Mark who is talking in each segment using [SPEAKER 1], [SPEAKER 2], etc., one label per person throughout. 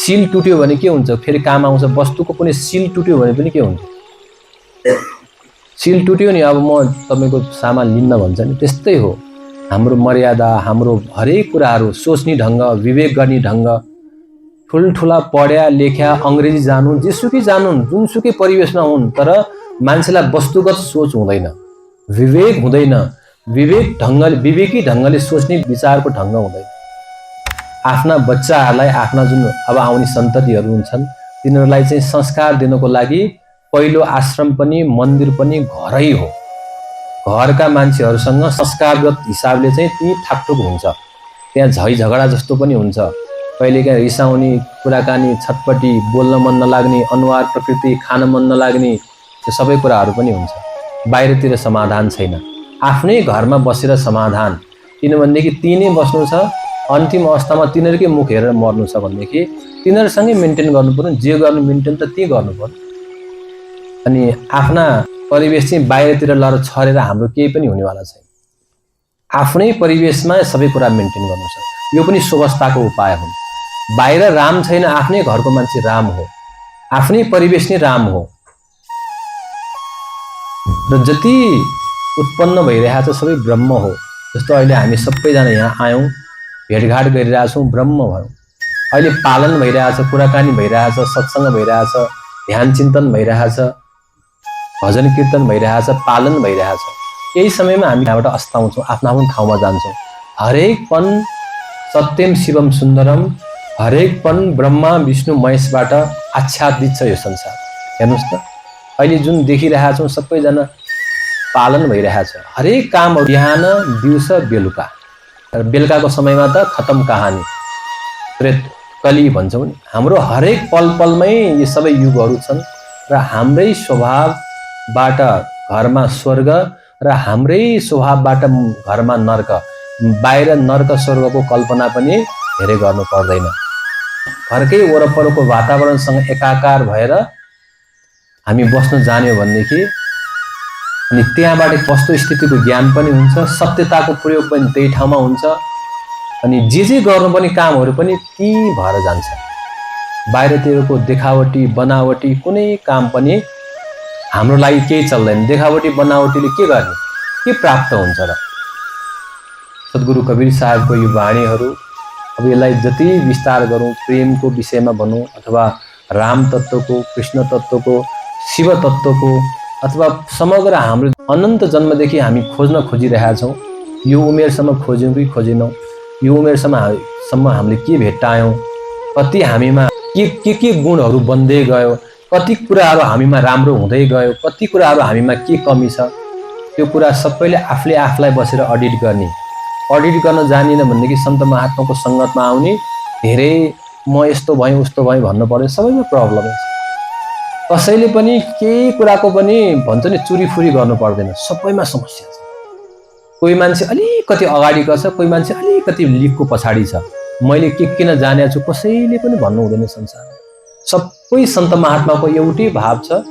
[SPEAKER 1] सिल टुट्यो भने के हुन्छ, फेरि काम आउँछ। वस्तुको कुनै सिल टुट्यो भने पनि के हुन्छ, सिल टुट्यो नि अब म तपाईँको सामान लिन्न भन्छ नि, त्यस्तै हो। हाम्रो मर्यादा, हाम्रो हरेक कुराहरू, सोच्ने ढङ्ग, विवेक गर्ने ढङ्ग, ठुल्ठुला पढ्या लेख्या, अङ्ग्रेजी जानुन्, जेसुकै जानुन्, जुनसुकै परिवेशमा हुन्, तर मान्छेलाई वस्तुगत सोच हुँदैन, विवेक हुँदैन, विवेकी ढङ्गले सोच्ने विचारको ढङ्ग हुँदैन। आफ्ना बच्चाहरूलाई, आफ्ना जुन अब आउने सन्ततिहरू हुन्छन्, तिनीहरूलाई चाहिँ संस्कार दिनको लागि पहिलो आश्रम पनि मन्दिर पनि घरै हो। घरका मान्छेहरूसँग संस्कारगत हिसाबले चाहिँ ती ठाकठुक हुन्छ। त्यहाँ झै झगडा जस्तो पनि हुन्छ, कहिलेकाहीँ रिसाउने, कुराकानी, छटपटी, बोल्न मन नलाग्ने, अनुहार प्रकृति, खान मन नलाग्ने, त्यो सबै कुराहरू पनि हुन्छ। बाहिरतिर समाधान छैन, आफ्नै घरमा बसेर समाधान। किनभनेदेखि ती नै बस्नु छ, अन्तिम अवस्थामा तिनीहरूकै मुख हेरेर मर्नु छ भनेदेखि तिनीहरूसँगै मेन्टेन गर्नु पर्यो। जे गर्नु मेन्टेन त ती गर्नु पर्यो। अनि आफ्ना परिवेश चाहिँ बाहिरतिर लएर छरेर हाम्रो केही पनि हुनेवाला छैन। आफ्नै परिवेशमा सबै कुरा मेन्टेन गर्नु छ, यो पनि सुवस्थाको उपाय हो। बाहिर राम छैन, आफ्नै घरको मान्छे राम हो, आफ्नै परिवेश नै राम हो। र जति उत्पन्न भइरहेको छ सबै ब्रह्म हो। जस्तो अहिले हामी सबैजना यहाँ आयौँ, भेटघाट गरिरहेछौँ, ब्रह्म भयौँ। अहिले पालन भइरहेछ, कुराकानी भइरहेछ, सत्सङ्ग भइरहेछ, ध्यान चिन्तन भइरहेछ, भजन कीर्तन भइरहेछ, पालन भइरहेछ। यही समयमा हामी यहाँबाट अस्ताउँछौँ, आफ्नो आफ्नो ठाउँमा जान्छौँ। हरेक पन सत्यम शिवम सुन्दरम, हरेक पन ब्रह्मा विष्णु महेशबाट आच्छादित छ यो संसार। हेर्नुहोस् त, अहिले जुन देखिरहेछौँ सबैजना पालन भइरहेछ। हरेक कामहरू बिहान दिउँसो बेलुका, बेलुकाको समयमा त खतम कहानी, प्रेत कली भन्छौँ नि। हाम्रो हरेक पल पलमै यी सबै युगहरू छन् र हाम्रै स्वभावबाट घरमा स्वर्ग र हाम्रै स्वभावबाट घरमा नर्क। बाहिर नर्क स्वर्गको कल्पना पनि धेरै गर्नु पर्दैन। घरकै वरपरको वातावरणसँग एकाकार भएर हामी बस्न जान्यौँ भनेदेखि अनि त्यहाँबाट वस्तुस्थितिको ज्ञान पनि हुन्छ, सत्यताको प्रयोग पनि त्यही ठाउँमा हुन्छ, अनि जे गर्नुपर्ने कामहरू पनि ती भएर जान्छ। बाहिरतिरको देखावटी बनावटी कुनै काम पनि हाम्रो लागि केही चल्दैन। देखावटी बनावटीले के गर्ने, के प्राप्त हुन्छ र? सद्गुरु कबीर साहबको यो वाणीहरू, अब यसलाई जति विस्तार गरौँ, प्रेमको विषयमा भनौँ अथवा राम तत्त्वको, कृष्ण तत्त्वको, शिव तत्त्वको, अथवा समग्र हाम्रो अनन्त जन्मदेखि हामी खोज्न खोजिरहेका छौँ। यो उमेरसम्म खोज्यौँ कि खोजेनौँ, यो उमेरसम्म हामीले के भेट्टायौँ, कति हामीमा के गुणहरू बन्दै गयो, कति कुराहरू हामीमा राम्रो हुँदै गयो, कति कुराहरू हामीमा के कमी छ, त्यो कुरा सबैले आफूले आफूलाई बसेर अडिट गर्ने। अडिट गर्न जानिन भनेदेखि सन्त महात्माको सङ्गतमा आउने, धेरै म यस्तो भएँ उस्तो भएँ भन्नु पर्यो, सबैमा प्रब्लम छ। कसैले पनि केही कुराको पनि भन्छ नि चुरीफुरी गर्नु पर्दैन, सबैमा समस्या छ। कोही मान्छे अलिकति अगाडि गर्छ, कोही मान्छे अलिकति लिकको पछाडि छ। मैले के किन जाने छु कसैले पनि भन्नु हुँदैन संसारमा। सबै सन्त महात्माको एउटै भाव छ,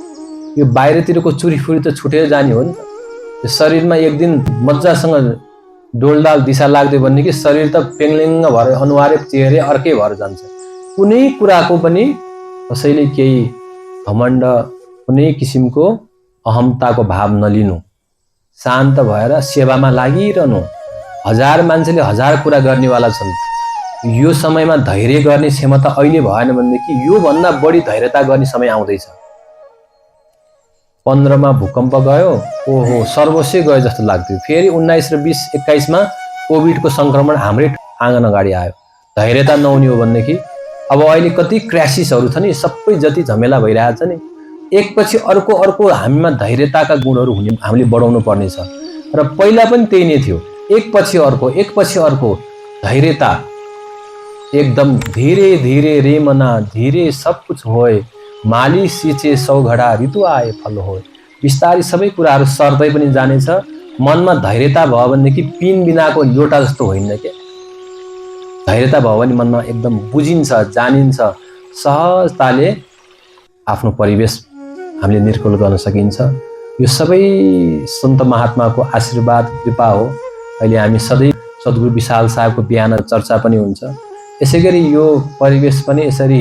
[SPEAKER 1] यो बाहिरतिरको चुरीफुरी त छुटेर जाने हो नि त। यो शरीरमा एक दिन मजासँग डोलडाल दिशा लाग्दै भन्ने कि शरीर त पेङ्लिङ्ग भएर अनुहारै चेहरे अर्कै भएर जान्छ। कुनै कुराको पनि कसैले केही घमण्ड, कुनै किसिमको अहमताको भाव नलिनु, शान्त भएर सेवामा लागिरहनु। हजार मान्छेले हजार कुरा गर्नेवाला छन्। यो समयमा धैर्य गर्ने क्षमता अहिले भएन भनेदेखि योभन्दा बढी धैर्यता गर्ने समय आउँदैछ। 15 मा भूकम्प गयो, ओहो सर्वस्वै गयो जस्तो लाग्थ्यो। फेरि 19 र 20, 21 मा कोभिडको सङ्क्रमण हाम्रै आँगन अगाडि आयो। धैर्यता नहुने हो भनेदेखि अब अहिले कति क्राइसिसहरू छ नि, सबै जति झमेला भइरहेको छ नि, एकपछि अर्को हामीमा धैर्यताका गुणहरू हुने हामीले बढाउनु पर्ने छ। र पहिला पनि त्यही नै थियो, एकपछि अर्को धैर्यता। एकदम धीरे धीरे रे मना, धीरे सब कुछ होए, माली सिचे 100 घडा, ऋतु आए फल होए। बिस्तारै सबै कुराहरू सर्दै पनि जानेछ। मनमा धैर्यता भयो भनेदेखि पिन बिनाको लोटा जस्तो होइन के। धैर्यता भयो भने मनमा एकदम बुझिन्छ, जानिन्छ, सहजताले आफ्नो परिवेश हामीले निर्कुल गर्न सकिन्छ। यो सबै सन्त महात्माको आशीर्वाद कृपा हो। अहिले हामी सधैँ सद्गुरु विशाल साहबको बिहान चर्चा पनि हुन्छ। यसै गरी यो परिवेश पनि यसरी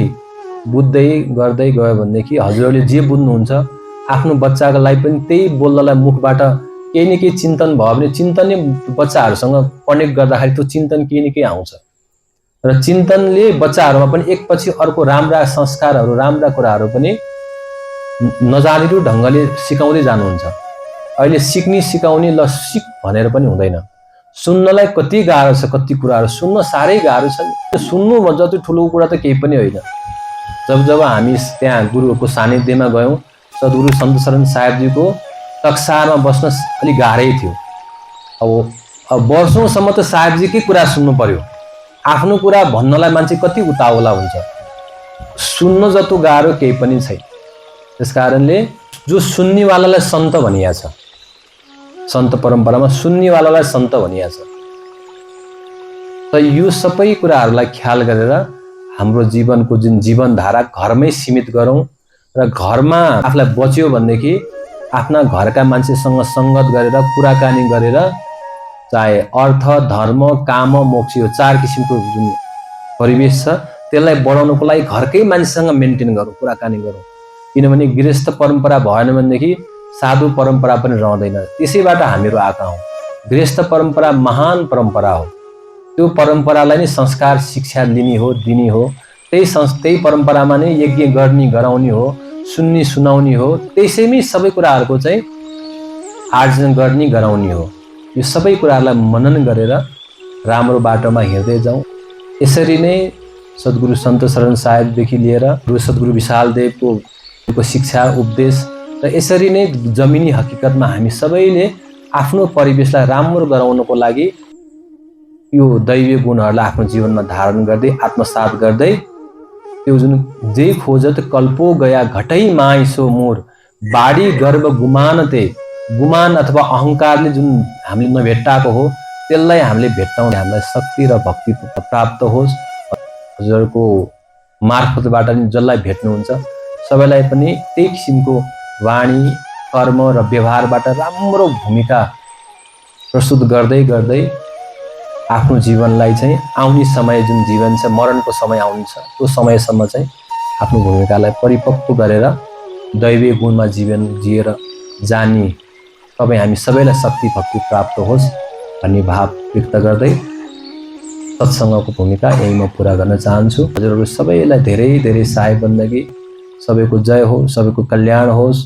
[SPEAKER 1] बुझ्दै गर्दै गयो भनेदेखि हजुरहरूले जे बुझ्नुहुन्छ आफ्नो बच्चाको लागि पनि त्यही बोल्नलाई मुखबाट केही न केही चिन्तन भयो भने चिन्तन नै बच्चाहरूसँग कनेक्ट गर्दाखेरि त्यो चिन्तन केही न केही आउँछ र चिन्तनले बच्चाहरूमा पनि एकपछि अर्को राम्रा संस्कारहरू राम्रा कुराहरू पनि नजानिदो ढङ्गले सिकाउँदै जानुहुन्छ। अहिले सिक्ने सिकाउने ल सिक भनेर पनि हुँदैन। सुन्नलाई कति गाह्रो छ, कति कुराहरू सुन्न साह्रै गाह्रो छ। सुन्नु जति ठुलो कुरा त केही पनि होइन। जब हामी त्यहाँ गुरुको सानिध्यमा गयौँ, सद्गुरु सन्त शरण साहेबजीको टक्सारमा बस्न अलिक गाह्रै थियो। अब वर्षौँसम्म त साहेबजीकै कुरा सुन्नु पर्यो। आफ्नो कुरा भन्नलाई मान्छे कति उतावला हुन्छ। सुन्न जस्तो गाह्रो केही पनि छैन। त्यस कारणले जो सुन्नेवालालाई सन्त भनिया छ, सन्त परम्परामा सुन्नेवालालाई सन्त भनिया छ। त यो सबै कुराहरूलाई ख्याल गरेर हाम्रो जीवनको जुन जीवनधारा घरमै सीमित गरौँ र घरमा आफूलाई बच्यो भनेदेखि आफ्ना घरका मान्छेसँग सङ्गत गरेर कुराकानी गरेर चाहे अर्थ धर्म काम मोक्ष यो 4 किसिमको जुन परिवेश छ त्यसलाई बढाउनको लागि घरकै मान्छेसँग मेन्टेन गरौँ, कुराकानी गरौँ। किनभने गृहस्थ परम्परा भएन भनेदेखि साधु परम्परा पनि रहँदैन। त्यसैबाट हामीहरू आएका हौँ। गृहस्थ परम्परा महान परम्परा हो। त्यो परम्परालाई नै संस्कार शिक्षा लिने हो, दिने हो। त्यही परम्परामा नै यज्ञ गर्ने गराउने हो, सुन्ने सुनाउने हो। त्यसैमै सबै कुराहरूको चाहिँ आर्जन गर्ने गराउने हो। यो सबै कुराहरूलाई मनन गरेर राम्रो बाटोमा हिँड्दै जाउँ। यसरी नै सद्गुरु सन्त शरण साहेबदेखि लिएर गुरु सद्गुरु विशालदेवको शिक्षा उपदेश र यसरी नै जमिनी हकीकतमा हामी सबैले आफ्नो परिवेशलाई राम्रो गराउनको लागि यो दैवीय गुणहरूलाई आफ्नो जीवनमा धारण गर्दै आत्मसात गर्दै त्यो जुन जे खोजत कल्पो गया घटै माइसो मोर बाडी गर्व गुमानते गुमान अथवा अहङ्कारले जुन हामीले नभेट्टाएको हो त्यसलाई हामीले भेट्टाउने हामीलाई शक्ति र भक्ति प्राप्त होस्। हजुरको मार्फतबाट नि जसलाई भेट्नुहुन्छ सबैलाई पनि त्यही किसिमको वाणी कर्म र व्यवहारबाट राम्रो भूमिका प्रस्तुत गर्दै गर्दै आफ्नो जीवनलाई चाहिँ आउने समय जुन जीवन छ मरणको समय आउँछ त्यो समयसम्म चाहिँ आफ्नो भूमिकालाई परिपक्व गरेर दैवीय गुणमा जीवन जिएर जाने तपाईँ हामी सबैलाई शक्ति भक्ति प्राप्त होस् भन्ने भाव व्यक्त गर्दै सत्सङ्गको भूमिका यही म पुरा गर्न चाहन्छु। हजुरहरू सबैलाई धेरै धेरै सहाय बन्दगी, सबैको जय हो, सबैको कल्याण होस्।